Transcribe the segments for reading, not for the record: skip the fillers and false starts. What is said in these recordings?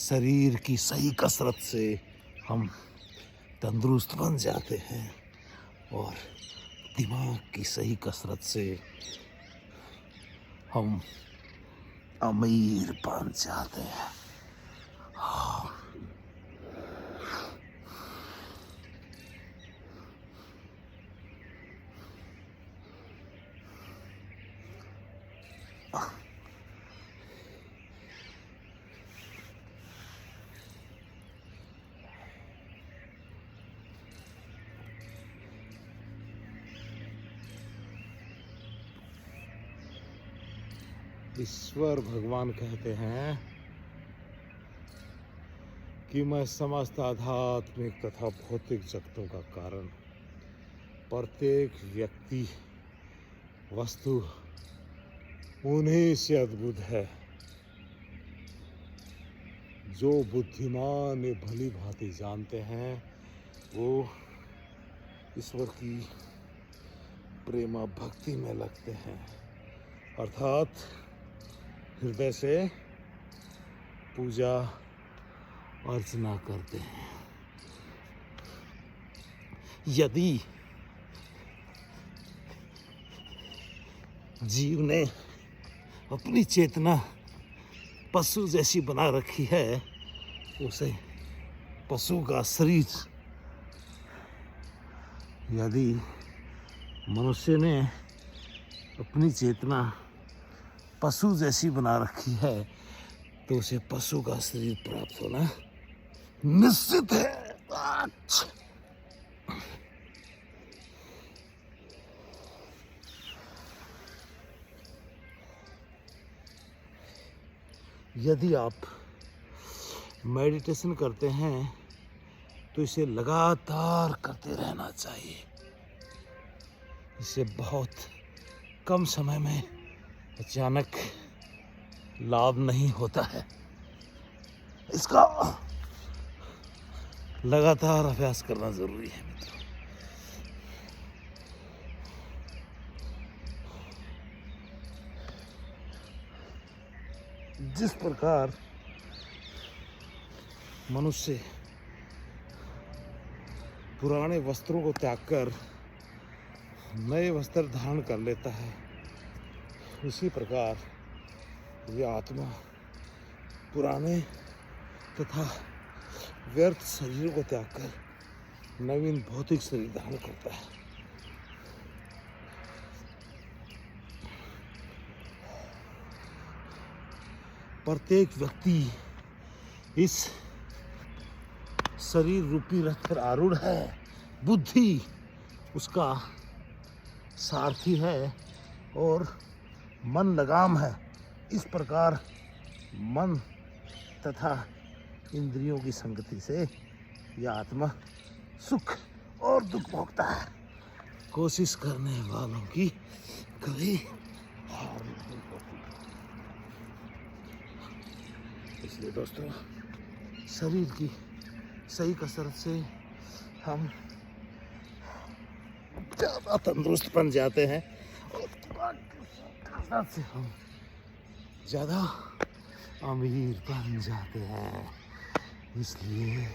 शरीर की सही कसरत से हम तंदुरुस्त बन जाते हैं और दिमाग की सही कसरत से हम अमीर बन जाते हैं। ईश्वर भगवान कहते हैं कि मैं समस्त आध्यात्मिक तथा भौतिक जगतों का कारण, प्रत्येक व्यक्ति वस्तु उन्हीं से अद्भुत है। जो बुद्धिमान ये भली भांति जानते हैं वो ईश्वर की प्रेमा भक्ति में लगते हैं, अर्थात हृदय से पूजा अर्चना करते हैं। यदि जीव ने अपनी चेतना पशु जैसी बना रखी है, उसे पशु का शरीर, यदि मनुष्य ने अपनी चेतना पशु जैसी बना रखी है तो उसे पशु का शरीर प्राप्त होना निश्चित है। यदि आप मेडिटेशन करते हैं तो इसे लगातार करते रहना चाहिए। इसे बहुत कम समय में अचानक लाभ नहीं होता है। इसका लगातार अभ्यास करना जरूरी है मित्रों। जिस प्रकार मनुष्य पुराने वस्त्रों को त्याग कर नए वस्त्र धारण कर लेता है, उसी प्रकार ये आत्मा पुराने तथा व्यर्थ शरीर को त्याग कर नवीन भौतिक शरीर धारण करता है। प्रत्येक व्यक्ति इस शरीर रूपी रथ पर आरूढ़ है। बुद्धि उसका सारथी है और मन लगाम है। इस प्रकार मन तथा इंद्रियों की संगति से यह आत्मा सुख और दुख भोगता है। कोशिश करने वालों की कभी हार नहीं होती। इसलिए दोस्तों, शरीर की सही कसरत से हम ज़्यादा तंदुरुस्त बन जाते हैं और कसरत से हम ज़्यादा अमीर बन जाते हैं। इसलिए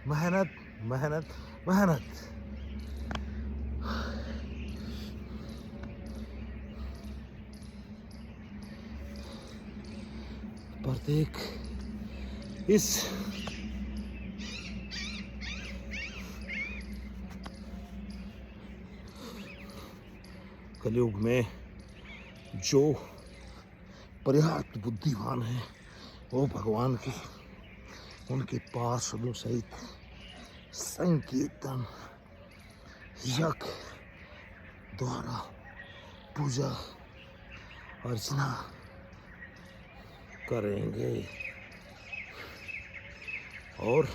मेहनत मेहनत मेहनत। प्रत्येक इस कलयुग में जो पर्याप्त बुद्धिमान है वो भगवान की उनके पार्षदों सहित संकीर्तन यज्ञ द्वारा पूजा अर्चना करेंगे और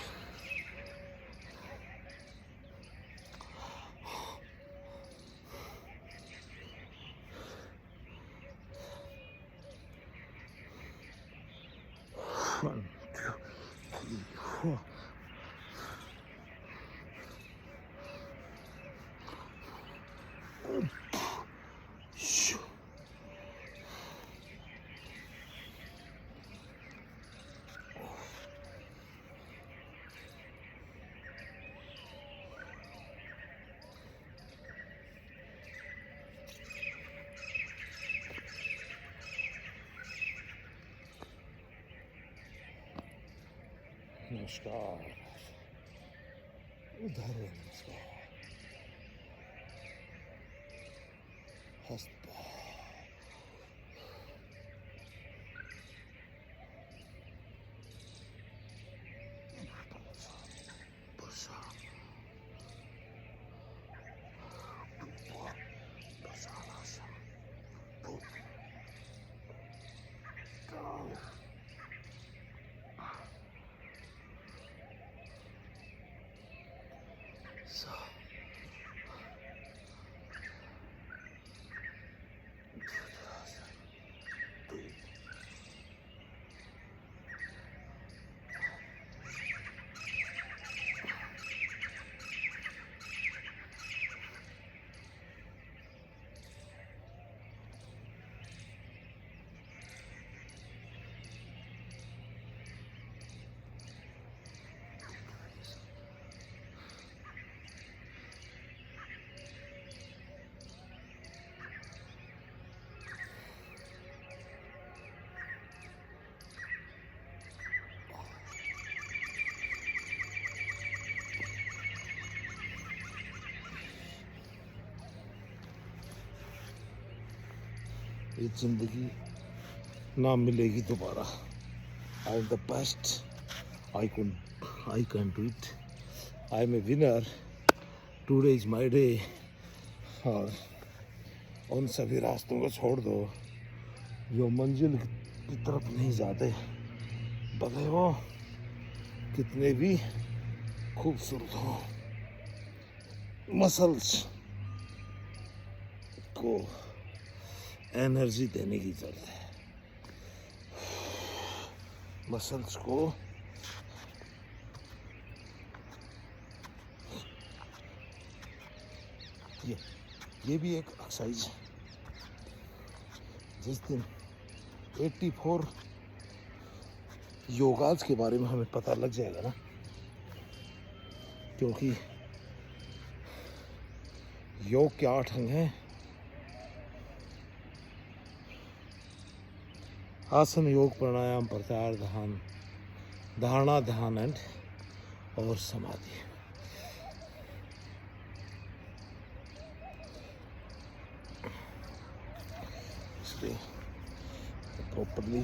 One, two, three, four. नमस्कार उधर है नमस्कार हस्त ये जिंदगी ना मिलेगी दोबारा I am the best I can do it I am a winner today is my day और उन सभी रास्तों को छोड़ दो जो मंजिल की तरफ नहीं जाते भले वो कितने भी खूबसूरत हो मसल्स को एनर्जी देने की जरूरत है मसल्स को ये भी एक एक्सरसाइज है जिस दिन 84 योगास के बारे में हमें पता लग जाएगा ना क्योंकि योग के 8 अंग हैं आसन योग प्राणायाम प्रत्याहार ध्यान धारणा ध्यान एंड और समाधि इसलिए प्रॉपरली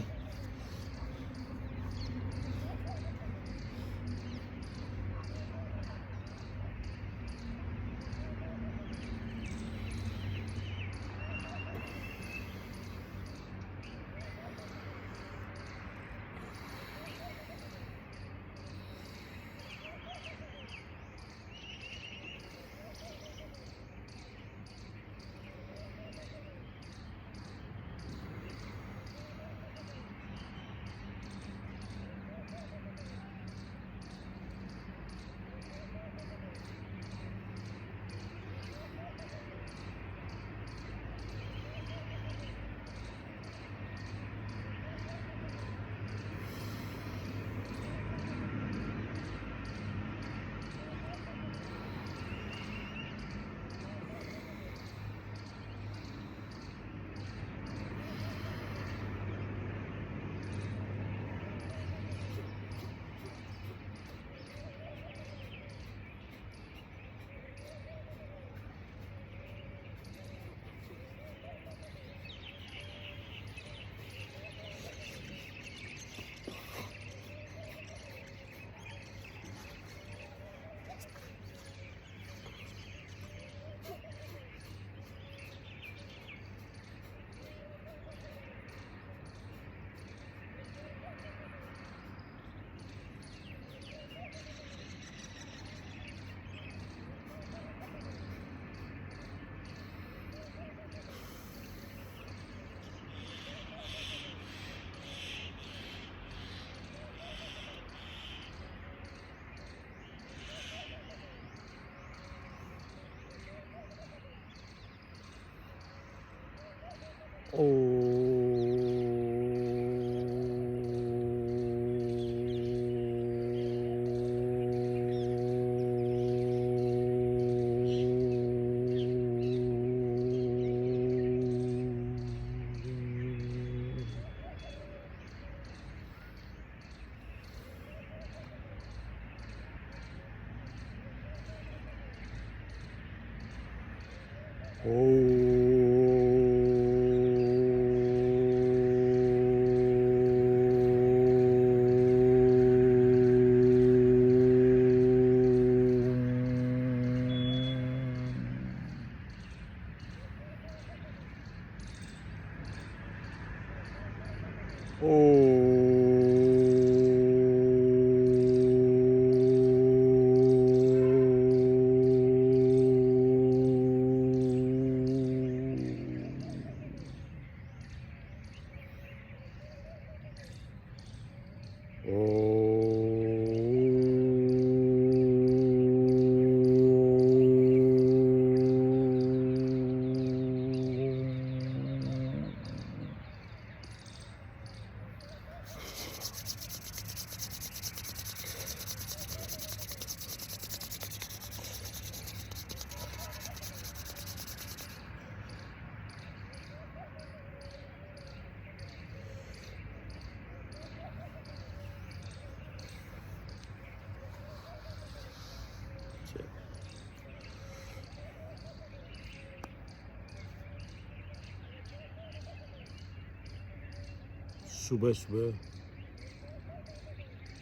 सुबह सुबह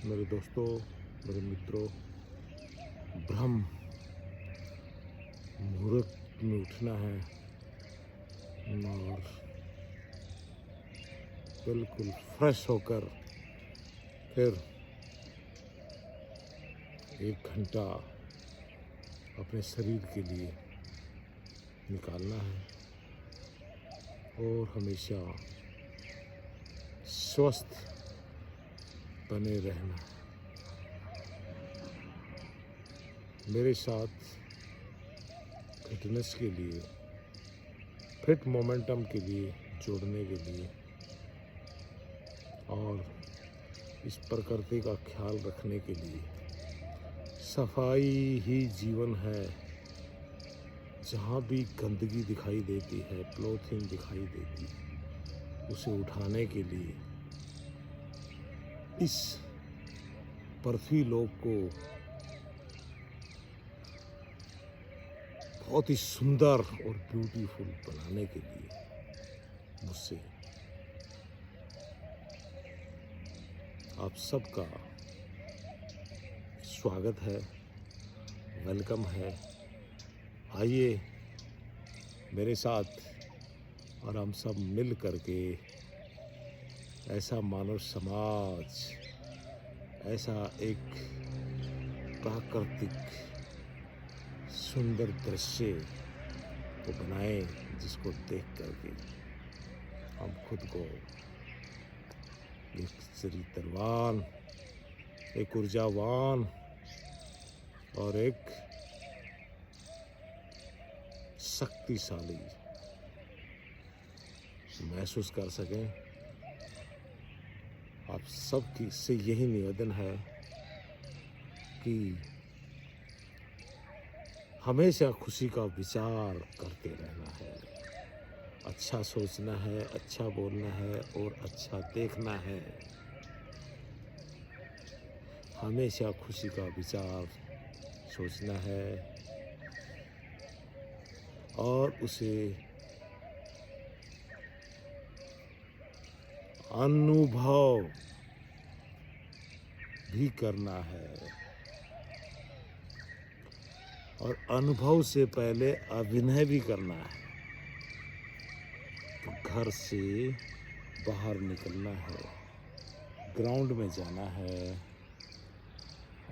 मेरे दोस्तों, मेरे मित्रों, ब्रह्म मुहूर्त में उठना है और बिल्कुल फ्रेश होकर फिर 1 घंटा अपने शरीर के लिए निकालना है और हमेशा स्वस्थ बने रहना। मेरे साथ फिटनेस के लिए, फिट मोमेंटम के लिए जोड़ने के लिए और इस प्रकृति का ख्याल रखने के लिए सफाई ही जीवन है। जहाँ भी गंदगी दिखाई देती है, पॉलीथीन दिखाई देती है, उसे उठाने के लिए इस पृथ्वी लोक को बहुत ही सुंदर और ब्यूटीफुल बनाने के लिए मुझसे आप सबका स्वागत है, वेलकम है। आइए मेरे साथ और हम सब मिल करके ऐसा मानव समाज, ऐसा एक प्राकृतिक सुंदर दृश्य को बनाएं जिसको देख करके हम खुद को एक चरित्रवान, एक ऊर्जावान और एक शक्तिशाली महसूस कर सकें। आप सबकी से यही निवेदन है कि हमेशा खुशी का विचार करते रहना है, अच्छा सोचना है, अच्छा बोलना है और अच्छा देखना है। हमेशा खुशी का विचार सोचना है और उसे अनुभव भी करना है और अनुभव से पहले अभिनय भी करना है। तो घर से बाहर निकलना है, ग्राउंड में जाना है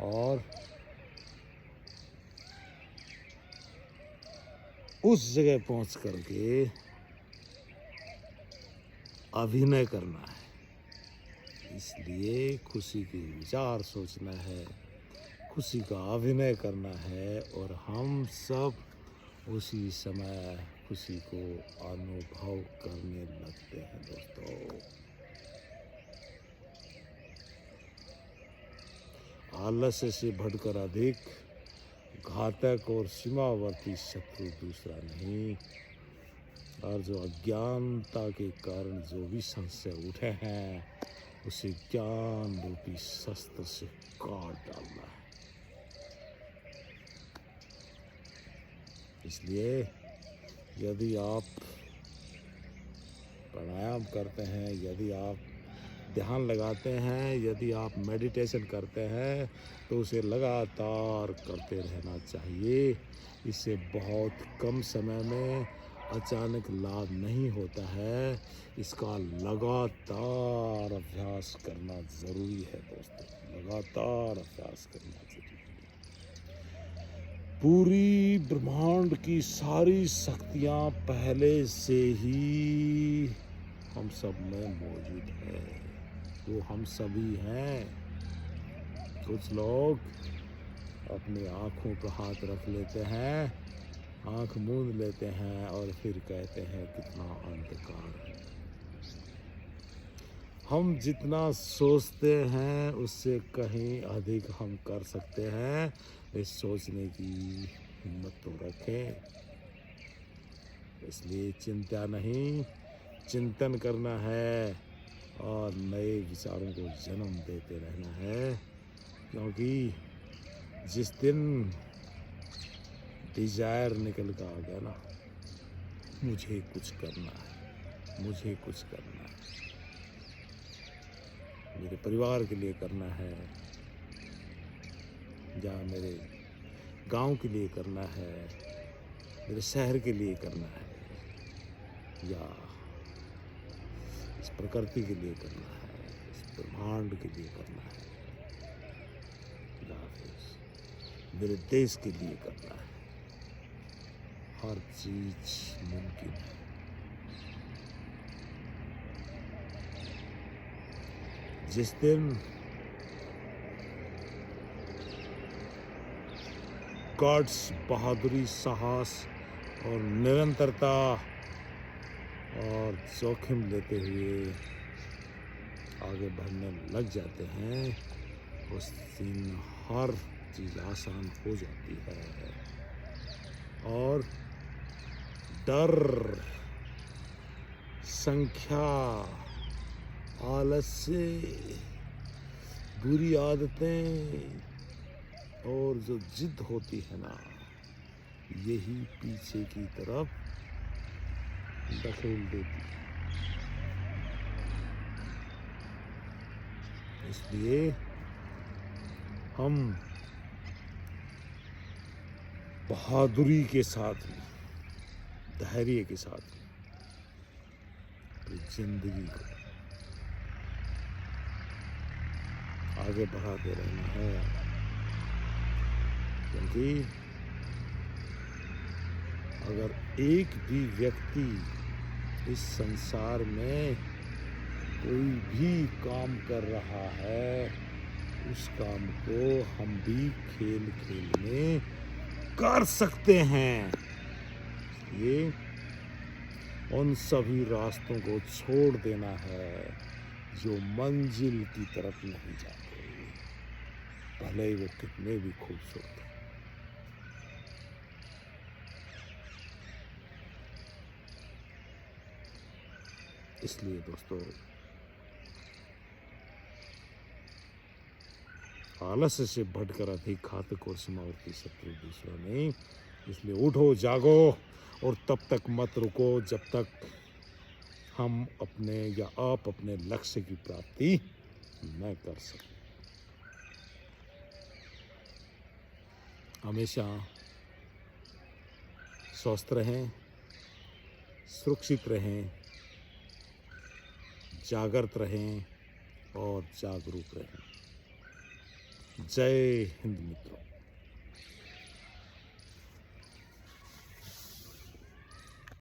और उस जगह पहुंच करके अभिनय करना है। इसलिए खुशी के विचार सोचना है, खुशी का अभिनय करना है और हम सब उसी समय खुशी को अनुभव करने लगते हैं दोस्तों। आलस्य से बढ़कर अधिक घातक और सीमावर्ती शत्रु दूसरा नहीं, और जो अज्ञानता के कारण जो भी संशय उठे हैं उसे ज्ञान रूपी शस्त्र से काट डालना है। इसलिए यदि आप प्राणायाम करते हैं, यदि आप ध्यान लगाते हैं, यदि आप मेडिटेशन करते हैं तो उसे लगातार करते रहना चाहिए। इससे बहुत कम समय में अचानक लाभ नहीं होता है, इसका लगातार अभ्यास करना ज़रूरी है दोस्तों, लगातार अभ्यास करना ज़रूरी है। पूरी ब्रह्मांड की सारी शक्तियाँ पहले से ही हम सब में मौजूद है, वो हम सभी हैं। कुछ लोग अपनी आँखों पर हाथ रख लेते हैं, आँख मूंद लेते हैं और फिर कहते हैं कितना अंधकार है। हम जितना सोचते हैं उससे कहीं अधिक हम कर सकते हैं, इस सोचने की हिम्मत तो रखें। इसलिए चिंता नहीं, चिंतन करना है और नए विचारों को जन्म देते रहना है, क्योंकि जिस दिन डिजायर निकल कर आ गया ना, मुझे कुछ करना है, मुझे कुछ करना है, मेरे परिवार के लिए करना है, या मेरे गांव के लिए करना है, मेरे शहर के लिए करना है, या इस प्रकृति के लिए करना है, इस ब्रह्मांड के लिए करना है, या फिर मेरे देश के लिए करना है। हर चीज मुमकिन है। जिस दिन गॉड्स बहादुरी, साहस और निरंतरता और जोखिम लेते हुए आगे बढ़ने लग जाते हैं, उस दिन हर चीज़ आसान हो जाती है और डर, संख्या, आलस्य, बुरी आदतें और जो जिद होती है ना, यही पीछे की तरफ धकेल देती है। इसलिए हम बहादुरी के साथ, धैर्य के साथ जिंदगी को आगे बढ़ाते रहना है, क्योंकि अगर एक भी व्यक्ति इस संसार में कोई भी काम कर रहा है, उस काम को हम भी खेल खेल में कर सकते हैं। ये उन सभी रास्तों को छोड़ देना है जो मंजिल की तरफ नहीं जाते, भले ही वो कितने भी खूबसूरत हैं। इसलिए दोस्तों, आलस्य से बढ़कर अधिक घातक और सीमावर्ती शत्रु दूसरा नहीं। इसलिए उठो, जागो और तब तक मत रुको जब तक हम अपने या आप अपने लक्ष्य की प्राप्ति न कर सकें। हमेशा स्वस्थ रहें, सुरक्षित रहें, जागृत रहें और जागरूक रहें। जय हिंद मित्रों।